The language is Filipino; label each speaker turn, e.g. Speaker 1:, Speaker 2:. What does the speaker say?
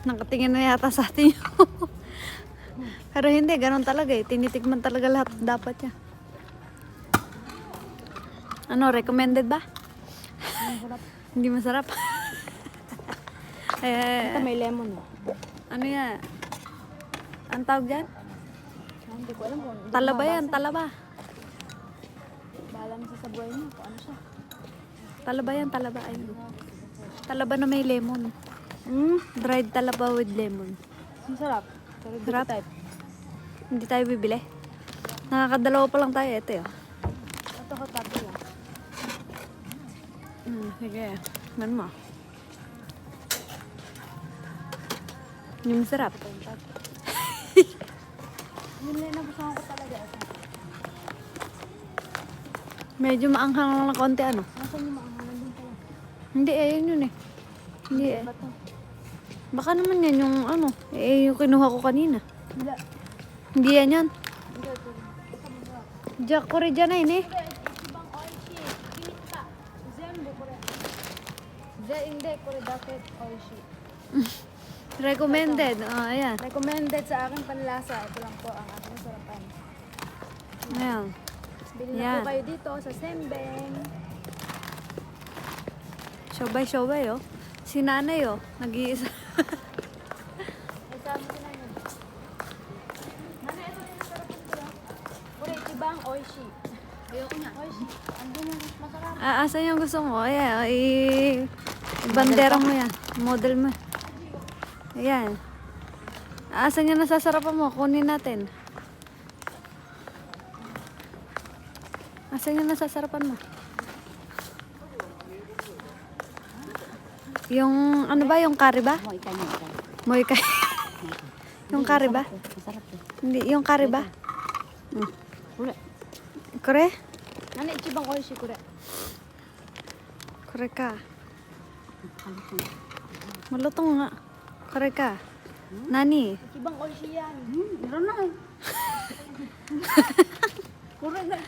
Speaker 1: Nakatingin na yata sa atin yun. Pero hindi, ganun talaga eh. Tinitikman talaga lahat dapat niya. Ano, recommended ba? Hindi masarap.
Speaker 2: Ito may lemon.
Speaker 1: Ano yan? Ang tawag dyan?
Speaker 2: Hindi ko alam kung
Speaker 1: Talaba yan, talaba.
Speaker 2: bahala mo sa buhay niyo kung ano siya.
Speaker 1: Talaba yan, talaba. Ayun. Talaba na may lemon. Dried talaba with lemon.
Speaker 2: Masarap. Pero di ko
Speaker 1: Sarap.
Speaker 2: type.
Speaker 1: Hindi tayo bibili. Nakakadalawa pa lang tayo. Ito yun.
Speaker 2: Ito ko tabi lang.
Speaker 1: Sige. Man mo. Yung masarap.
Speaker 2: Yun lang nagustuhan ko talaga.
Speaker 1: Medyo maanghang lang na konti ano.
Speaker 2: Nasaan yung maangalan din pala?
Speaker 1: Hindi eh, yun eh. Hindi eh.
Speaker 2: Ba ito?
Speaker 1: Baka naman yan yung ano. Eh, yung kinuha ko kanina.
Speaker 2: Hindi.
Speaker 1: Hindi yan yan.
Speaker 2: Hindi. Ito masarap.
Speaker 1: Jack Curry dyan na yun eh.
Speaker 2: Ibang oil sheet. Kinita. Zenbo kore. Hindi kore dapat oil sheet.
Speaker 1: Recommended. Oh, ayan.
Speaker 2: Recommended sa aking panlasa. Ito lang po ang aking masarapan.
Speaker 1: Ayan.
Speaker 2: Bili na
Speaker 1: Yan.
Speaker 2: po kayo dito sa Sembeng.
Speaker 1: Shobay-shobay oh. Si nanay oh. Nag-iisa.
Speaker 2: Ay, sabi ko na yun. Nana, ito yung masarapan ko. Kore, ibang oil sheet. Ayoko niya. Oil sheet. Andun yung masarap.
Speaker 1: Asan yung gusto mo? Ayan. Oh, ibandera mo yan. Model mo. Ayan. Asan yung nasasarapan mo? Kunin natin. Asan yung nasasarapan mo? Yung ano ba? Yung curry ba?
Speaker 2: Oh, ikaw niya.
Speaker 1: Moy ka. Yung curry ba?
Speaker 2: Masarap to.
Speaker 1: Hindi, yung curry ba?
Speaker 2: Kore.
Speaker 1: Kore?
Speaker 2: Nana, ibang oil sheet kore.
Speaker 1: Kore ka. Malutong nga. Kore ka. Nani?
Speaker 2: Ibang oil sheet yan. Meron na eh. Kore na.